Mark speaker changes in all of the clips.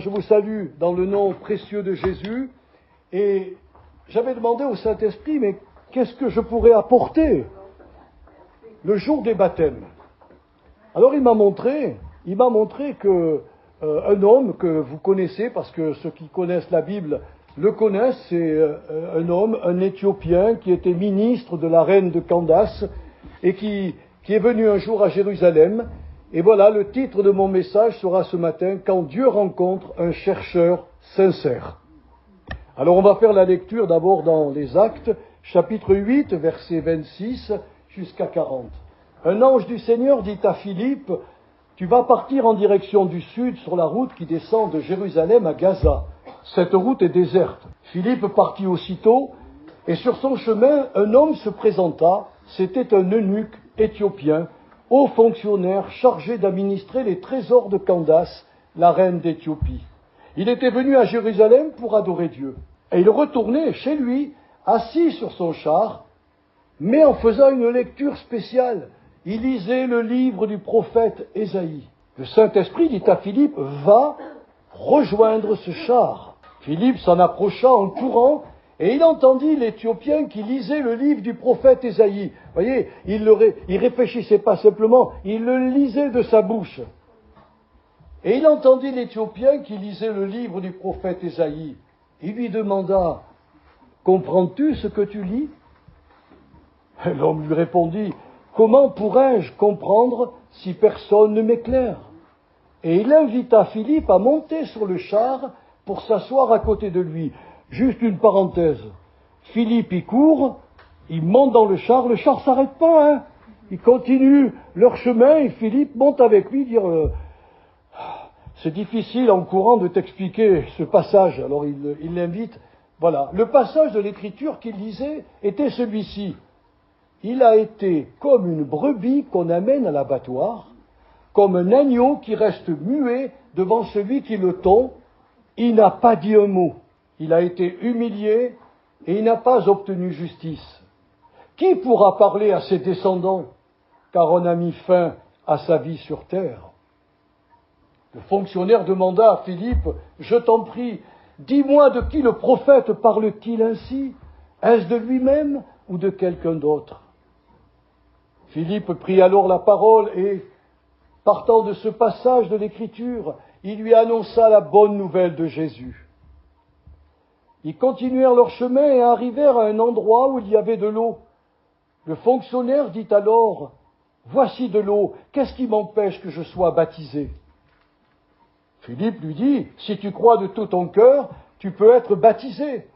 Speaker 1: Je vous salue dans le nom précieux de Jésus et j'avais demandé au Saint-Esprit, mais qu'est-ce que je pourrais apporter le jour des baptêmes? Alors il m'a montré que un homme que vous connaissez, parce que ceux qui connaissent la Bible le connaissent, c'est un homme, un Éthiopien qui était ministre de la reine de Candace et qui est venu un jour à Jérusalem. Et voilà, le titre de mon message sera ce matin « Quand Dieu rencontre un chercheur sincère ». Alors on va faire la lecture d'abord dans les Actes, chapitre 8, versets 26 jusqu'à 40. Un ange du Seigneur dit à Philippe « Tu vas partir en direction du sud sur la route qui descend de Jérusalem à Gaza. Cette route est déserte. » Philippe partit aussitôt et sur son chemin, un homme se présenta. C'était un eunuque éthiopien, haut fonctionnaire chargé d'administrer les trésors de Candace, la reine d'Éthiopie. Il était venu à Jérusalem pour adorer Dieu. Et il retournait chez lui, assis sur son char, mais en faisant une lecture spéciale. Il lisait le livre du prophète Ésaïe. Le Saint-Esprit dit à Philippe, « Va rejoindre ce char. » Philippe s'en approcha en courant, et il entendit l'Éthiopien qui lisait le livre du prophète Ésaïe. Vous voyez, il réfléchissait pas simplement, il le lisait de sa bouche. Et il entendit l'Éthiopien qui lisait le livre du prophète Ésaïe. Il lui demanda, « Comprends-tu ce que tu lis ?» L'homme lui répondit, « Comment pourrais-je comprendre si personne ne m'éclaire ?» Et il invita Philippe à monter sur le char pour s'asseoir à côté de lui. Juste une parenthèse. Philippe, il court, il monte dans le char s'arrête pas, hein. Il continue leur chemin et Philippe monte avec lui dire c'est difficile en courant de t'expliquer ce passage. Alors il l'invite. Voilà. Le passage de l'Écriture qu'il lisait était celui-ci. Il a été comme une brebis qu'on amène à l'abattoir, comme un agneau qui reste muet devant celui qui le tond. Il n'a pas dit un mot. Il a été humilié et il n'a pas obtenu justice. Qui pourra parler à ses descendants, car on a mis fin à sa vie sur terre? Le fonctionnaire demanda à Philippe, « Je t'en prie, dis-moi de qui le prophète parle-t-il ainsi? Est-ce de lui-même ou de quelqu'un d'autre ?» Philippe prit alors la parole et, partant de ce passage de l'Écriture, il lui annonça la bonne nouvelle de Jésus. Ils continuèrent leur chemin et arrivèrent à un endroit où il y avait de l'eau. Le fonctionnaire dit alors, « Voici de l'eau, qu'est-ce qui m'empêche que je sois baptisé ?» Philippe lui dit, « Si tu crois de tout ton cœur, tu peux être baptisé. »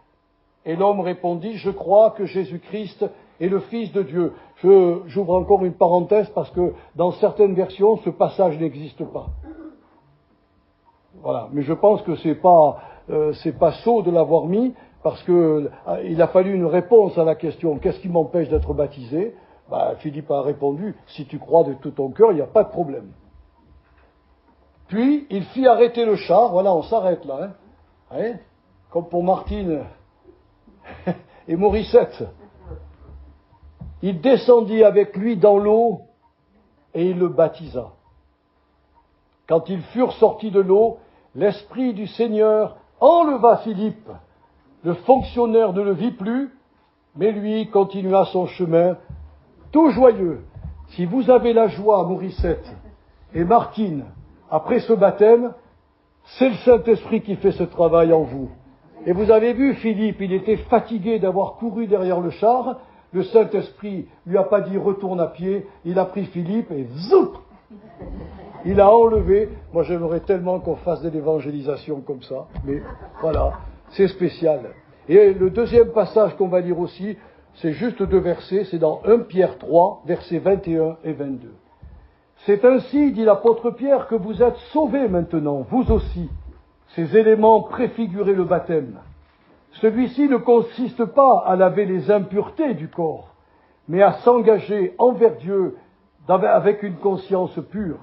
Speaker 1: Et l'homme répondit, « Je crois que Jésus-Christ est le Fils de Dieu. » J'ouvre encore une parenthèse parce que dans certaines versions, ce passage n'existe pas. Voilà, mais je pense que c'est pas sot de l'avoir mis, parce que il a fallu une réponse à la question « Qu'est-ce qui m'empêche d'être baptisé ?» Philippe a répondu « Si tu crois de tout ton cœur, il n'y a pas de problème. » Puis, il fit arrêter le char, voilà, on s'arrête là, hein, comme pour Martine et Morissette. Il descendit avec lui dans l'eau et il le baptisa. Quand ils furent sortis de l'eau, l'Esprit du Seigneur enleva Philippe. Le fonctionnaire ne le vit plus, mais lui continua son chemin, tout joyeux. Si vous avez la joie, Morissette et Martine, après ce baptême, c'est le Saint-Esprit qui fait ce travail en vous. Et vous avez vu Philippe, il était fatigué d'avoir couru derrière le char. Le Saint-Esprit lui a pas dit retourne à pied, il a pris Philippe et zoup, il a enlevé. Moi j'aimerais tellement qu'on fasse de l'évangélisation comme ça, mais voilà, c'est spécial. Et le deuxième passage qu'on va lire aussi, c'est juste 2 versets, c'est dans 1 Pierre 3, versets 21 et 22. C'est ainsi, dit l'apôtre Pierre, que vous êtes sauvés maintenant, vous aussi. Ces éléments préfiguraient le baptême. Celui-ci ne consiste pas à laver les impuretés du corps, mais à s'engager envers Dieu avec une conscience pure.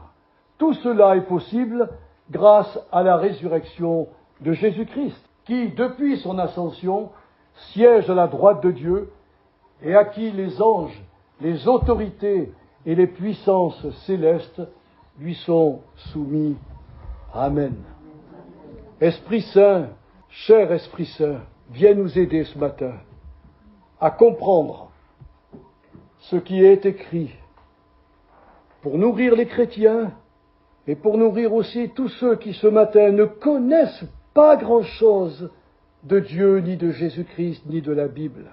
Speaker 1: Tout cela est possible grâce à la résurrection de Jésus-Christ, qui, depuis son ascension, siège à la droite de Dieu et à qui les anges, les autorités et les puissances célestes lui sont soumis. Amen. Esprit Saint, cher Esprit Saint, viens nous aider ce matin à comprendre ce qui est écrit pour nourrir les chrétiens et pour nourrir aussi tous ceux qui ce matin ne connaissent pas grand-chose de Dieu, ni de Jésus-Christ, ni de la Bible.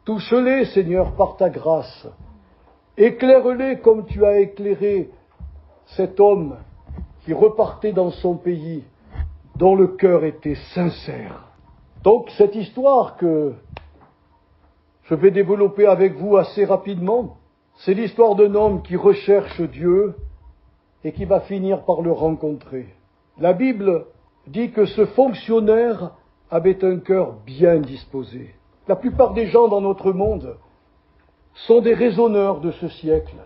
Speaker 1: Touche-les, Seigneur, par ta grâce. Éclaire-les comme tu as éclairé cet homme qui repartait dans son pays, dont le cœur était sincère. Donc cette histoire que je vais développer avec vous assez rapidement, c'est l'histoire d'un homme qui recherche Dieu et qui va finir par le rencontrer. La Bible dit que ce fonctionnaire avait un cœur bien disposé. La plupart des gens dans notre monde sont des raisonneurs de ce siècle.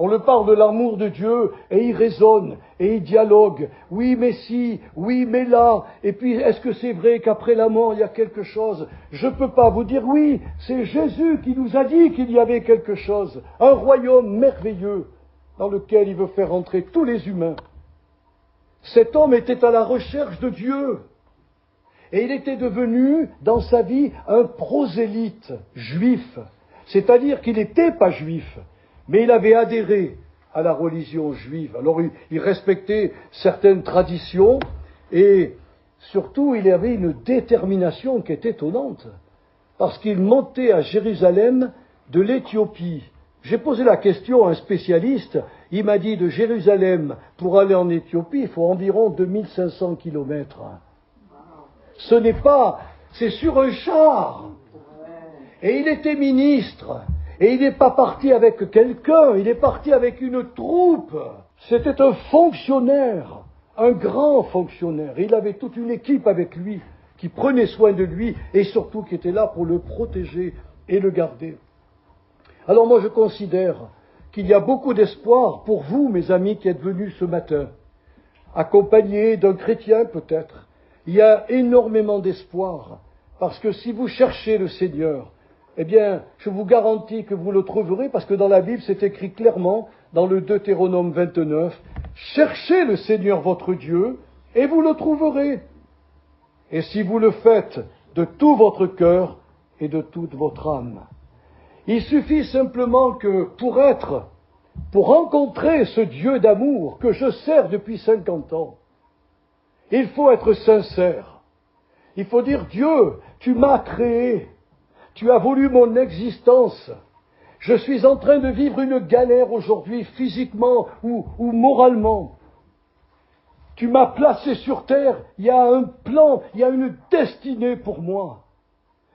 Speaker 1: On leur parle de l'amour de Dieu et ils raisonnent et ils dialoguent. Oui, mais si, oui, mais là. Et puis, est-ce que c'est vrai qu'après la mort, il y a quelque chose? Je ne peux pas vous dire oui, c'est Jésus qui nous a dit qu'il y avait quelque chose. Un royaume merveilleux dans lequel il veut faire entrer tous les humains. Cet homme était à la recherche de Dieu. Et il était devenu, dans sa vie, un prosélyte juif. C'est-à-dire qu'il n'était pas juif, mais il avait adhéré à la religion juive. Alors il respectait certaines traditions et surtout il avait une détermination qui est étonnante. Parce qu'il montait à Jérusalem de l'Éthiopie. J'ai posé la question à un spécialiste, il m'a dit de Jérusalem pour aller en Éthiopie, il faut environ 2500 kilomètres. Ce n'est pas, c'est sur un char. Et il était ministre. Et il n'est pas parti avec quelqu'un, il est parti avec une troupe. C'était un fonctionnaire, un grand fonctionnaire. Il avait toute une équipe avec lui, qui prenait soin de lui, et surtout qui était là pour le protéger et le garder. Alors moi je considère qu'il y a beaucoup d'espoir pour vous, mes amis, qui êtes venus ce matin, accompagnés d'un chrétien peut-être. Il y a énormément d'espoir, parce que si vous cherchez le Seigneur, eh bien, je vous garantis que vous le trouverez, parce que dans la Bible, c'est écrit clairement, dans le Deutéronome 29, « Cherchez le Seigneur votre Dieu, et vous le trouverez. Et si vous le faites de tout votre cœur et de toute votre âme. » Il suffit simplement que pour rencontrer ce Dieu d'amour que je sers depuis 50 ans, il faut être sincère. Il faut dire, Dieu, tu m'as créé. Tu as voulu mon existence. Je suis en train de vivre une galère aujourd'hui, physiquement ou moralement. Tu m'as placé sur terre. Il y a un plan, il y a une destinée pour moi.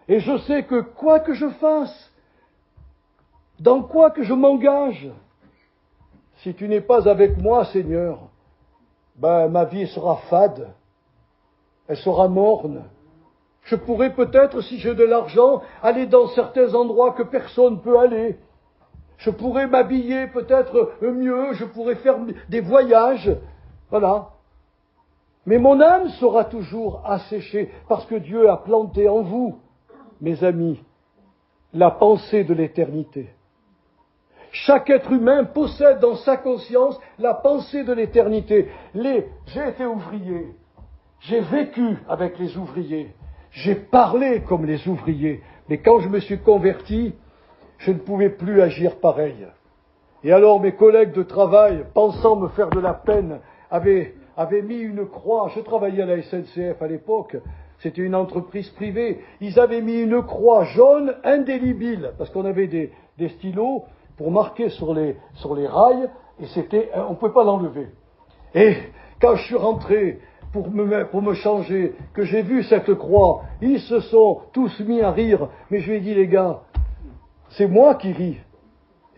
Speaker 1: Et je sais que quoi que je fasse, dans quoi que je m'engage, si tu n'es pas avec moi, Seigneur, ma vie sera fade, elle sera morne. Je pourrais peut-être, si j'ai de l'argent, aller dans certains endroits que personne ne peut aller. Je pourrais m'habiller peut-être mieux, je pourrais faire des voyages, voilà. Mais mon âme sera toujours asséchée, parce que Dieu a planté en vous, mes amis, la pensée de l'éternité. Chaque être humain possède dans sa conscience la pensée de l'éternité. J'ai été ouvrier, j'ai vécu avec les ouvriers, j'ai parlé comme les ouvriers, mais quand je me suis converti, je ne pouvais plus agir pareil. Et alors mes collègues de travail, pensant me faire de la peine, avaient mis une croix. Je travaillais à la SNCF à l'époque, c'était une entreprise privée. Ils avaient mis une croix jaune indélébile, parce qu'on avait des stylos pour marquer sur les rails, et on ne pouvait pas l'enlever. Et quand je suis rentré pour me changer, que j'ai vu cette croix, ils se sont tous mis à rire, mais je lui ai dit, les gars, c'est moi qui ris.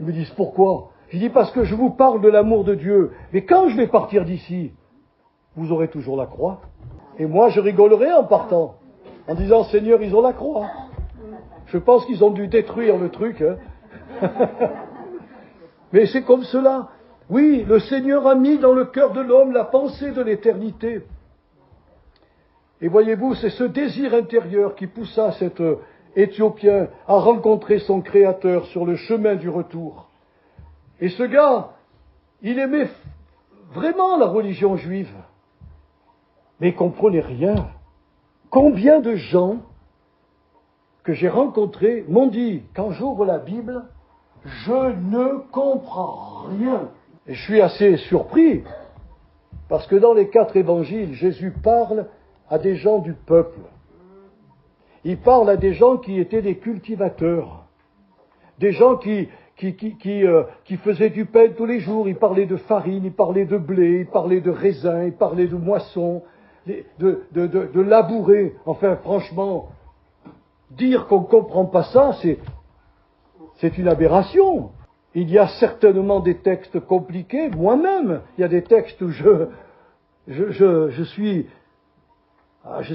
Speaker 1: Ils me disent, pourquoi? J'ai dit, parce que je vous parle de l'amour de Dieu, mais quand je vais partir d'ici, vous aurez toujours la croix. Et moi, je rigolerai en partant, en disant, Seigneur, ils ont la croix. Je pense qu'ils ont dû détruire le truc, hein. Mais c'est comme cela. Oui, le Seigneur a mis dans le cœur de l'homme la pensée de l'éternité. Et voyez-vous, c'est ce désir intérieur qui poussa cet Éthiopien à rencontrer son Créateur sur le chemin du retour. Et ce gars, il aimait vraiment la religion juive. mais ils ne comprenaient rien. Combien de gens que j'ai rencontrés m'ont dit, quand j'ouvre la Bible, je ne comprends rien. Et je suis assez surpris, parce que dans les 4 évangiles, Jésus parle à des gens du peuple. Il parle à des gens qui étaient des cultivateurs, des gens qui faisaient du pain tous les jours. Il parlait de farine, il parlait de blé, il parlait de raisin, il parlait de moisson, de labourer. Enfin, franchement, dire qu'on ne comprend pas ça, c'est une aberration. Il y a certainement des textes compliqués, moi-même. Il y a des textes où je ne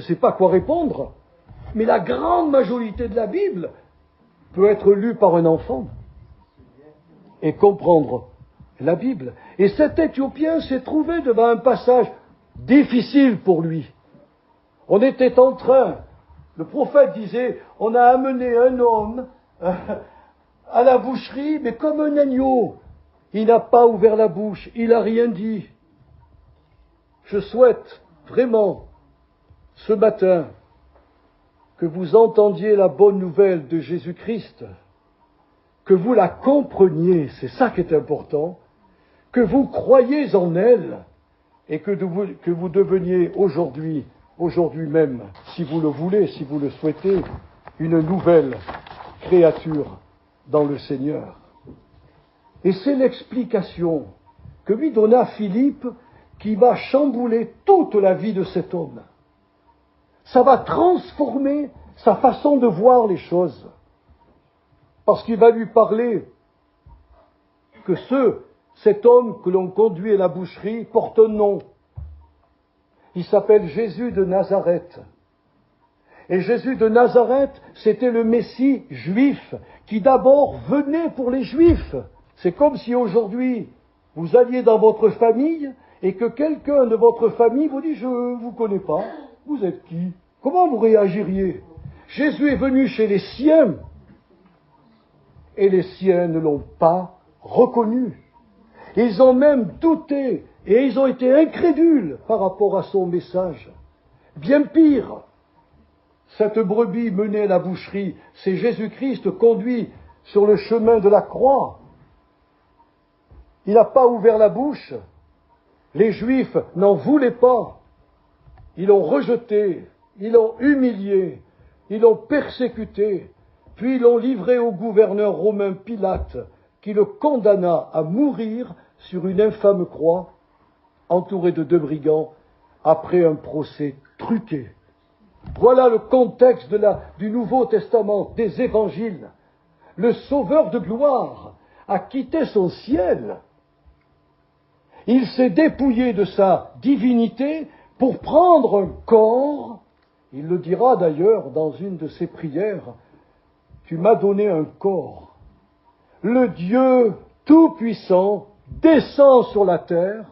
Speaker 1: sais pas quoi répondre. Mais la grande majorité de la Bible peut être lue par un enfant et comprendre la Bible. Et cet Éthiopien s'est trouvé devant un passage difficile pour lui. On était en train, le prophète disait, on a amené un homme à la boucherie, mais comme un agneau. Il n'a pas ouvert la bouche, il n'a rien dit. Je souhaite vraiment, ce matin, que vous entendiez la bonne nouvelle de Jésus-Christ, que vous la compreniez, c'est ça qui est important, que vous croyiez en elle, et que vous deveniez aujourd'hui même, si vous le voulez, si vous le souhaitez, une nouvelle créature dans le Seigneur. Et c'est l'explication que lui donna Philippe qui va chambouler toute la vie de cet homme. Ça va transformer sa façon de voir les choses. Parce qu'il va lui parler que cet homme que l'on conduit à la boucherie porte un nom. Il s'appelle Jésus de Nazareth. Et Jésus de Nazareth, c'était le Messie juif qui d'abord venait pour les Juifs. C'est comme si aujourd'hui vous alliez dans votre famille et que quelqu'un de votre famille vous dit « Je ne vous connais pas, vous êtes qui ?» Comment vous réagiriez? Jésus est venu chez les siens et les siens ne l'ont pas reconnu. Ils ont même douté et ils ont été incrédules par rapport à son message. Bien pire, cette brebis menée à la boucherie, c'est Jésus-Christ conduit sur le chemin de la croix. Il n'a pas ouvert la bouche. Les Juifs n'en voulaient pas. Ils l'ont rejeté, ils l'ont humilié, ils l'ont persécuté, puis ils l'ont livré au gouverneur romain Pilate, qui le condamna à mourir sur une infâme croix, entouré de 2 brigands, après un procès truqué. Voilà le contexte du Nouveau Testament, des Évangiles. Le Sauveur de gloire a quitté son ciel. Il s'est dépouillé de sa divinité pour prendre un corps. Il le dira d'ailleurs dans une de ses prières. Tu m'as donné un corps. Le Dieu Tout-Puissant descend sur la terre,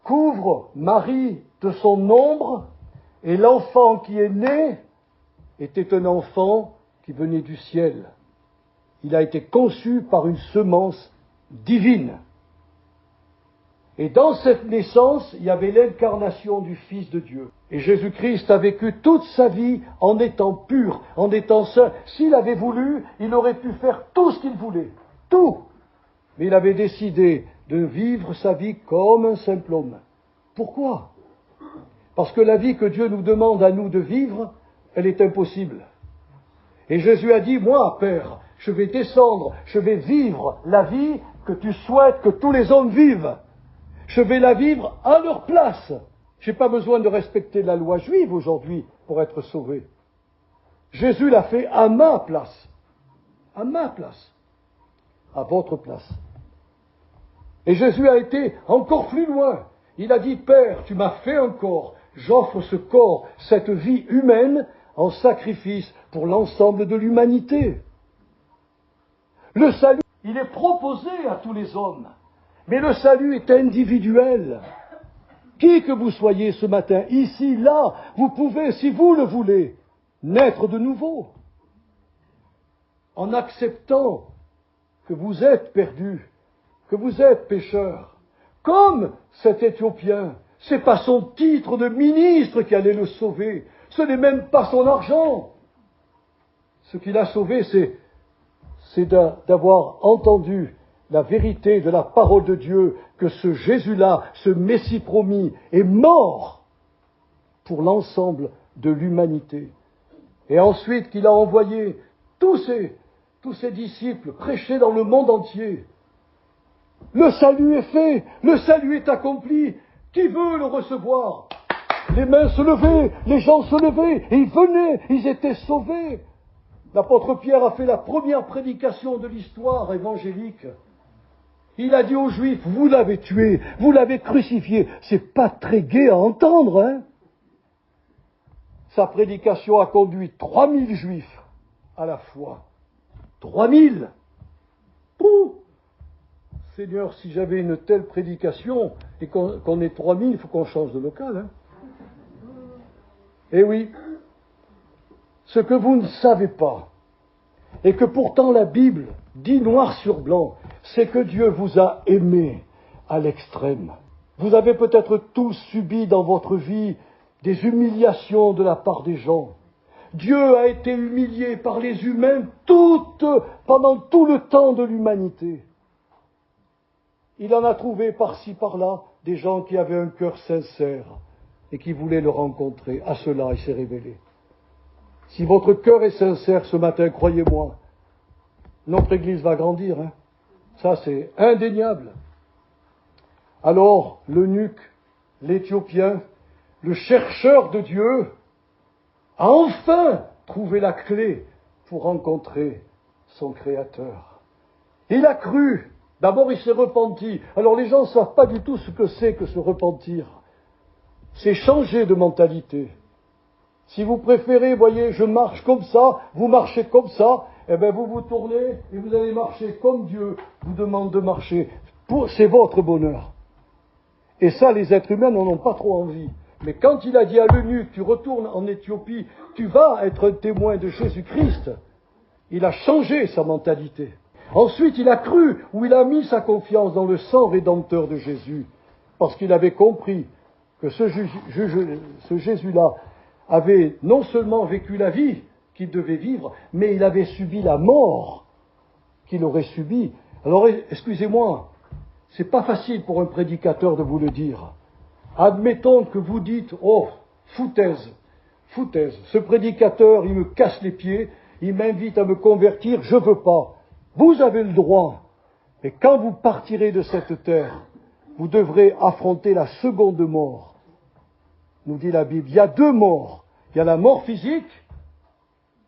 Speaker 1: couvre Marie de son ombre, et l'enfant qui est né était un enfant qui venait du ciel. Il a été conçu par une semence divine. Et dans cette naissance, il y avait l'incarnation du Fils de Dieu. Et Jésus-Christ a vécu toute sa vie en étant pur, en étant saint. S'il avait voulu, il aurait pu faire tout ce qu'il voulait. Tout. Mais il avait décidé de vivre sa vie comme un simple homme. Pourquoi? Parce que la vie que Dieu nous demande à nous de vivre, elle est impossible. Et Jésus a dit, moi, Père, je vais descendre, je vais vivre la vie que tu souhaites que tous les hommes vivent. Je vais la vivre à leur place. Je n'ai pas besoin de respecter la loi juive aujourd'hui pour être sauvé. Jésus l'a fait à ma place. À ma place. À votre place. Et Jésus a été encore plus loin. Il a dit, Père, tu m'as fait un corps. J'offre ce corps, cette vie humaine, en sacrifice pour l'ensemble de l'humanité. Le salut, il est proposé à tous les hommes. Mais le salut est individuel. Qui que vous soyez ce matin, ici, là, vous pouvez, si vous le voulez, naître de nouveau. En acceptant que vous êtes perdu, que vous êtes pécheur. Comme cet Éthiopien, C'est pas son titre de ministre qui allait le sauver. Ce n'est même pas son argent. Ce qui l'a sauvé, c'est d'avoir entendu la vérité de la parole de Dieu, que ce Jésus-là, ce Messie promis, est mort pour l'ensemble de l'humanité. Et ensuite qu'il a envoyé tous ses disciples prêcher dans le monde entier. Le salut est fait, le salut est accompli. Qui veut le recevoir? Les mains se levaient, les gens se levaient, et ils venaient, ils étaient sauvés. L'apôtre Pierre a fait la première prédication de l'histoire évangélique. Il a dit aux Juifs, vous l'avez tué, vous l'avez crucifié. C'est pas très gai à entendre, hein? Sa prédication a conduit 3000 Juifs à la foi. 3000! Pouh! Seigneur, si j'avais une telle prédication et qu'on est 3000, il faut qu'on change de local, hein? Eh oui, ce que vous ne savez pas, et que pourtant la Bible dit noir sur blanc, c'est que Dieu vous a aimé à l'extrême. Vous avez peut-être tous subi dans votre vie des humiliations de la part des gens. Dieu a été humilié par les humains pendant tout le temps de l'humanité. Il en a trouvé par-ci, par-là, des gens qui avaient un cœur sincère et qui voulaient le rencontrer. À cela, il s'est révélé. Si votre cœur est sincère ce matin, croyez-moi, notre Église va grandir. Hein. Ça, c'est indéniable. Alors, l'eunuque, l'Éthiopien, le chercheur de Dieu, a enfin trouvé la clé pour rencontrer son Créateur. Il a cru. D'abord, il s'est repenti. Alors, les gens ne savent pas du tout ce que c'est que se repentir. C'est changer de mentalité. Si vous préférez, voyez, je marche comme ça, vous marchez comme ça, eh bien, vous vous tournez et vous allez marcher comme Dieu vous demande de marcher. C'est votre bonheur. Et ça, les êtres humains n'en ont pas trop envie. Mais quand il a dit à l'eunuque, tu retournes en Éthiopie, tu vas être un témoin de Jésus-Christ, il a changé sa mentalité. Ensuite, il a cru, ou il a mis sa confiance dans le sang rédempteur de Jésus, parce qu'il avait compris que ce Jésus-là avait non seulement vécu la vie qu'il devait vivre, mais il avait subi la mort qu'il aurait subie. Alors, excusez-moi, c'est pas facile pour un prédicateur de vous le dire. Admettons que vous dites, oh, foutaise, ce prédicateur, il me casse les pieds, il m'invite à me convertir, je veux pas. Vous avez le droit, mais quand vous partirez de cette terre, vous devrez affronter la seconde mort. Nous dit la Bible, il y a deux morts. Il y a la mort physique,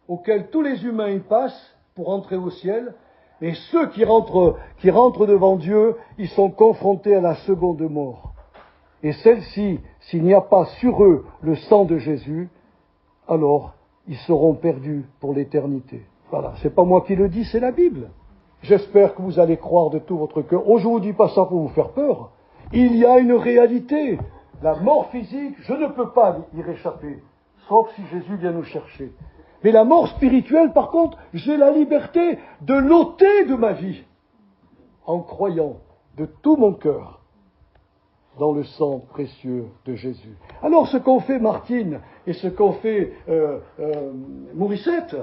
Speaker 1: auquel tous les humains y passent pour entrer au ciel, et ceux qui rentrent devant Dieu, ils sont confrontés à la seconde mort. Et celle-ci, s'il n'y a pas sur eux le sang de Jésus, alors ils seront perdus pour l'éternité. Voilà, c'est pas moi qui le dis, c'est la Bible. J'espère que vous allez croire de tout votre cœur. Oh, je ne vous dis pas ça pour vous faire peur. Il y a une réalité. La mort physique, je ne peux pas y réchapper, sauf si Jésus vient nous chercher. Mais la mort spirituelle, par contre, j'ai la liberté de l'ôter de ma vie, en croyant de tout mon cœur dans le sang précieux de Jésus. Alors ce qu'ont fait Martine et ce qu'ont fait Morissette,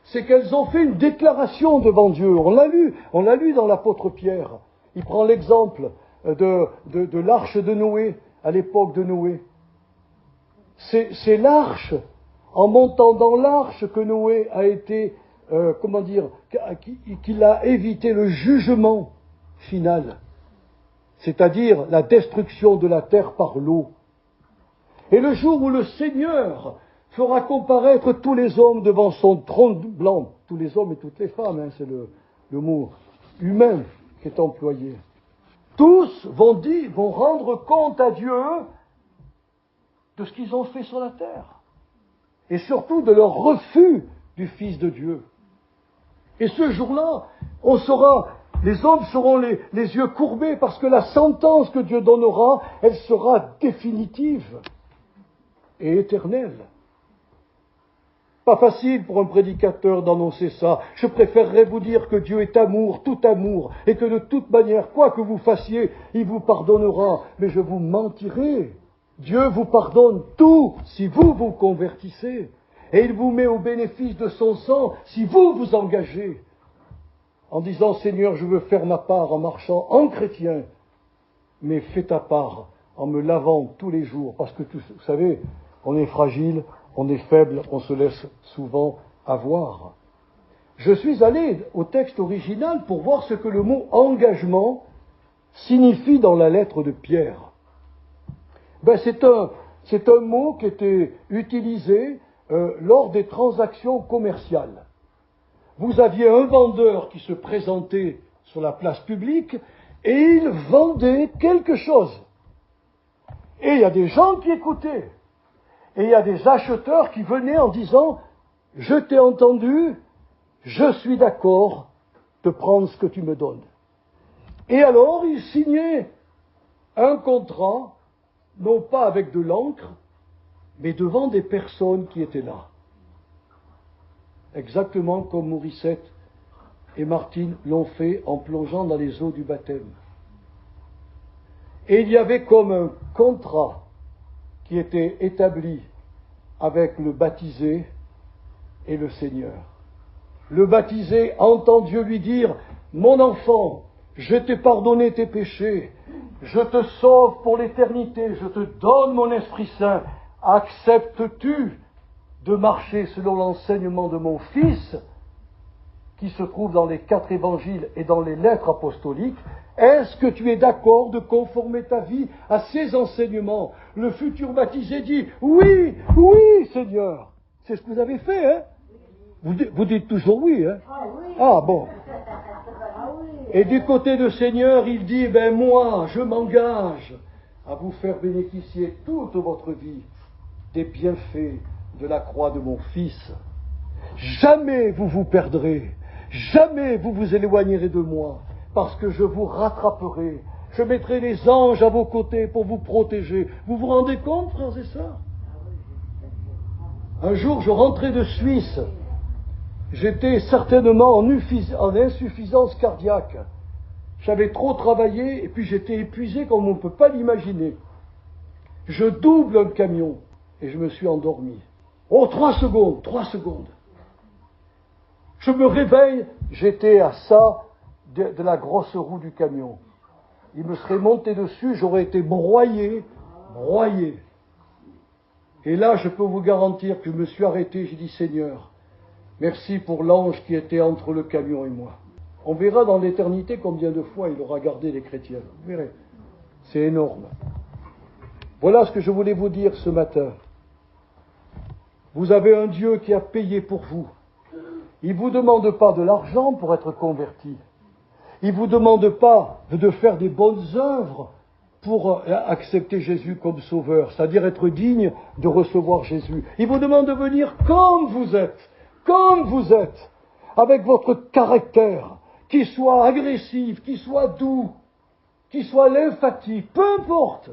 Speaker 1: c'est qu'elles ont fait une déclaration devant Dieu. On l'a lu dans l'apôtre Pierre. Il prend l'exemple de l'arche de Noé, à l'époque de Noé. C'est l'arche, en montant dans l'arche que Noé a été, qu'il a évité le jugement final, c'est-à-dire la destruction de la terre par l'eau. Et le jour où le Seigneur fera comparaître tous les hommes devant son trône blanc, tous les hommes et toutes les femmes, hein, c'est le mot humain qui est employé, tous vont rendre compte à Dieu de ce qu'ils ont fait sur la terre, et surtout de leur refus du Fils de Dieu. Et ce jour-là, les hommes seront les yeux courbés, parce que la sentence que Dieu donnera, elle sera définitive et éternelle. Pas facile pour un prédicateur d'annoncer ça. Je préférerais vous dire que Dieu est amour, tout amour, et que de toute manière, quoi que vous fassiez, il vous pardonnera. Mais je vous mentirai. Dieu vous pardonne tout si vous vous convertissez. Et il vous met au bénéfice de son sang si vous vous engagez. En disant, Seigneur, je veux faire ma part en marchant en chrétien, mais fais ta part en me lavant tous les jours. Parce que, vous savez, on est fragile, on est faible, on se laisse souvent avoir. Je suis allé au texte original pour voir ce que le mot engagement signifie dans la lettre de Pierre. C'est un mot qui était utilisé lors des transactions commerciales. Vous aviez un vendeur qui se présentait sur la place publique et il vendait quelque chose. Et il y a des gens qui écoutaient. Et il y a des acheteurs qui venaient en disant « Je t'ai entendu, je suis d'accord de prendre ce que tu me donnes. » Et alors il signait un contrat, non pas avec de l'encre, mais devant des personnes qui étaient là. Exactement comme Morissette et Martine l'ont fait en plongeant dans les eaux du baptême. Et il y avait comme un contrat qui était établi avec le baptisé et le Seigneur. Le baptisé entend Dieu lui dire « Mon enfant, je t'ai pardonné tes péchés, je te sauve pour l'éternité, je te donne mon Esprit Saint. Acceptes-tu de marcher selon l'enseignement de mon Fils, qui se trouve dans les 4 évangiles et dans les lettres apostoliques? Est-ce que tu es d'accord de conformer ta vie à ces enseignements ?» Le futur baptisé dit « Oui, oui, Seigneur !» C'est ce que vous avez fait, hein? Vous dites toujours oui, hein? Ah bon. Et du côté du Seigneur, il dit, moi, je m'engage à vous faire bénéficier toute votre vie des bienfaits de la croix de mon Fils. Jamais vous vous perdrez, jamais vous vous éloignerez de moi, parce que je vous rattraperai. Je mettrai les anges à vos côtés pour vous protéger. Vous vous rendez compte, frères et sœurs? Un jour, je rentrais de Suisse. J'étais certainement en insuffisance cardiaque. J'avais trop travaillé et puis j'étais épuisé comme on ne peut pas l'imaginer. Je double un camion et je me suis endormi. Oh, 3 secondes. Je me réveille, j'étais à ça de la grosse roue du camion. Il me serait monté dessus, j'aurais été broyé. Et là, je peux vous garantir que je me suis arrêté, j'ai dit, Seigneur, merci pour l'ange qui était entre le camion et moi. On verra dans l'éternité combien de fois il aura gardé les chrétiens. Vous verrez, c'est énorme. Voilà ce que je voulais vous dire ce matin. Vous avez un Dieu qui a payé pour vous. Il ne vous demande pas de l'argent pour être converti. Il ne vous demande pas de faire des bonnes œuvres pour accepter Jésus comme sauveur, c'est-à-dire être digne de recevoir Jésus. Il vous demande de venir comme vous êtes, avec votre caractère, qui soit agressif, qui soit doux, qui soit lymphatique, peu importe,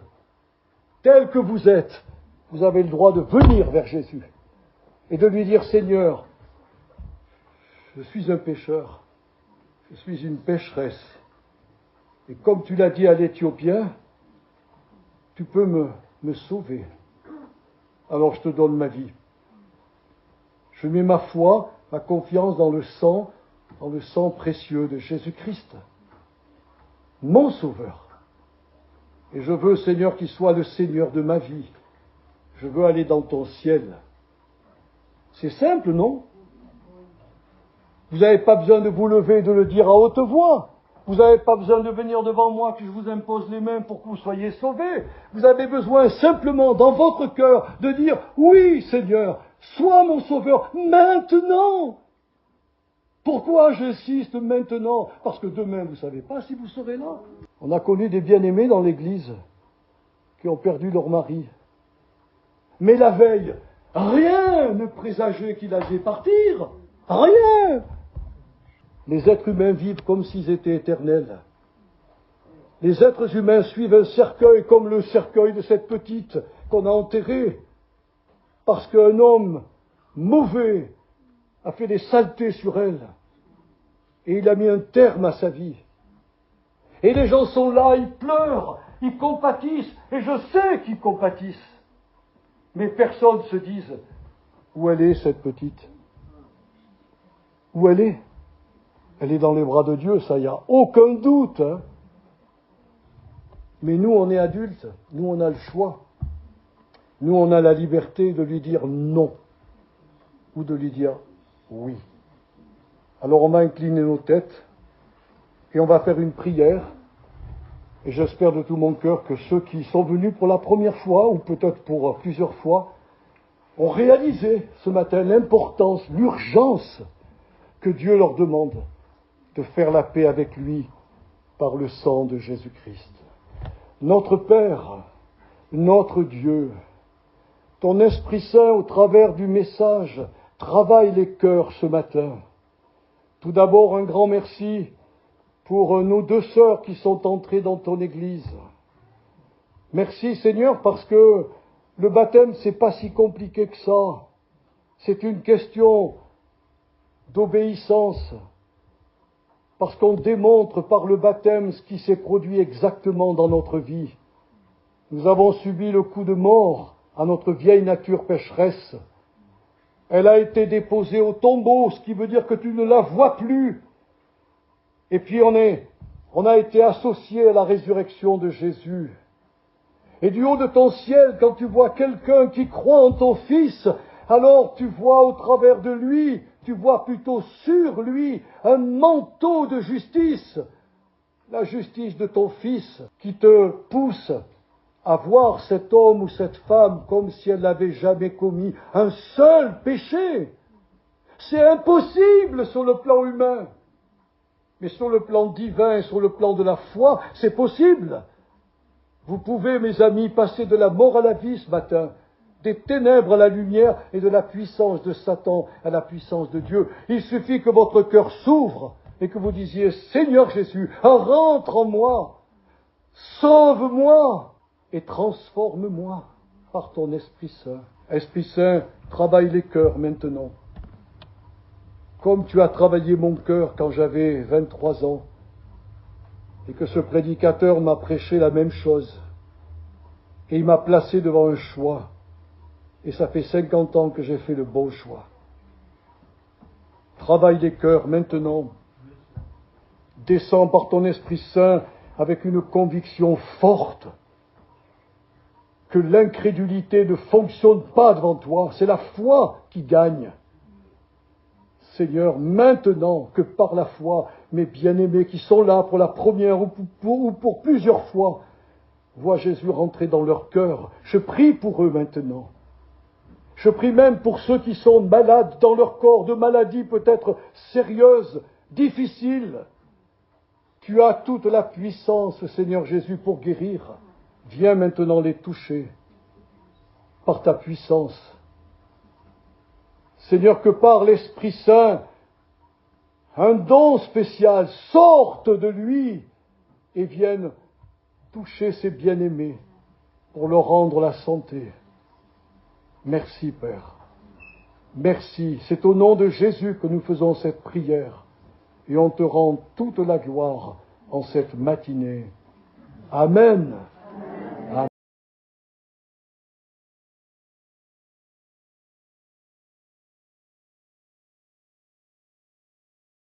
Speaker 1: tel que vous êtes, vous avez le droit de venir vers Jésus et de lui dire, Seigneur, je suis un pécheur, je suis une pécheresse, et comme tu l'as dit à l'Éthiopien, tu peux me sauver. Alors je te donne ma vie. Je mets ma foi, ma confiance dans le sang précieux de Jésus-Christ, mon Sauveur. Et je veux, Seigneur, qu'il soit le Seigneur de ma vie. Je veux aller dans ton ciel. C'est simple, non? Vous n'avez pas besoin de vous lever et de le dire à haute voix. Vous n'avez pas besoin de venir devant moi que je vous impose les mains pour que vous soyez sauvés. Vous avez besoin simplement, dans votre cœur, de dire « Oui, Seigneur, sois mon Sauveur maintenant !» Pourquoi j'insiste maintenant? Parce que demain, vous ne savez pas si vous serez là. On a connu des bien-aimés dans l'Église qui ont perdu leur mari. Mais la veille, rien ne présageait qu'il allait partir. Rien! Les êtres humains vivent comme s'ils étaient éternels. Les êtres humains suivent un cercueil comme le cercueil de cette petite qu'on a enterrée. Parce qu'un homme mauvais a fait des saletés sur elle. Et il a mis un terme à sa vie. Et les gens sont là, ils pleurent. Ils compatissent, et je sais qu'ils compatissent. Mais personne ne se dise, où elle est cette petite? Où elle est? Elle est dans les bras de Dieu, ça, il n'y a aucun doute. Hein. Mais nous, on est adultes, nous, on a le choix. Nous, on a la liberté de lui dire non, ou de lui dire oui. Alors, on va incliner nos têtes, et on va faire une prière. Et j'espère de tout mon cœur que ceux qui sont venus pour la première fois, ou peut-être pour plusieurs fois, ont réalisé ce matin l'importance, l'urgence que Dieu leur demande de faire la paix avec lui par le sang de Jésus-Christ. Notre Père, notre Dieu, ton Esprit Saint, au travers du message, travaille les cœurs ce matin. Tout d'abord, un grand merci pour nos deux sœurs qui sont entrées dans ton Église. Merci Seigneur, parce que le baptême, c'est pas si compliqué que ça. C'est une question d'obéissance. Parce qu'on démontre par le baptême ce qui s'est produit exactement dans notre vie. Nous avons subi le coup de mort à notre vieille nature pécheresse. Elle a été déposée au tombeau, ce qui veut dire que tu ne la vois plus. Et puis on a été associé à la résurrection de Jésus. Et du haut de ton ciel, quand tu vois quelqu'un qui croit en ton Fils, alors tu vois au travers de lui, tu vois plutôt sur lui un manteau de justice. La justice de ton Fils qui te pousse à voir cet homme ou cette femme comme si elle n'avait jamais commis un seul péché. C'est impossible sur le plan humain. Mais sur le plan divin et sur le plan de la foi, c'est possible. Vous pouvez, mes amis, passer de la mort à la vie ce matin, des ténèbres à la lumière et de la puissance de Satan à la puissance de Dieu. Il suffit que votre cœur s'ouvre et que vous disiez, Seigneur Jésus, rentre en moi, sauve-moi et transforme-moi par ton Esprit Saint. Esprit Saint, travaille les cœurs maintenant. Comme tu as travaillé mon cœur quand j'avais 23 ans, et que ce prédicateur m'a prêché la même chose, et il m'a placé devant un choix, et ça fait 50 ans que j'ai fait le bon choix. Travaille les cœurs maintenant, descends par ton Esprit Saint avec une conviction forte que l'incrédulité ne fonctionne pas devant toi, c'est la foi qui gagne. Seigneur, maintenant que par la foi, mes bien-aimés qui sont là pour la première ou pour plusieurs fois, voient Jésus rentrer dans leur cœur. Je prie pour eux maintenant. Je prie même pour ceux qui sont malades dans leur corps, de maladies peut-être sérieuses, difficiles. Tu as toute la puissance, Seigneur Jésus, pour guérir. Viens maintenant les toucher par ta puissance. Seigneur, que par l'Esprit Saint, un don spécial sorte de lui et vienne toucher ses bien-aimés pour leur rendre la santé. Merci, Père. Merci. C'est au nom de Jésus que nous faisons cette prière et on te rend toute la gloire en cette matinée. Amen.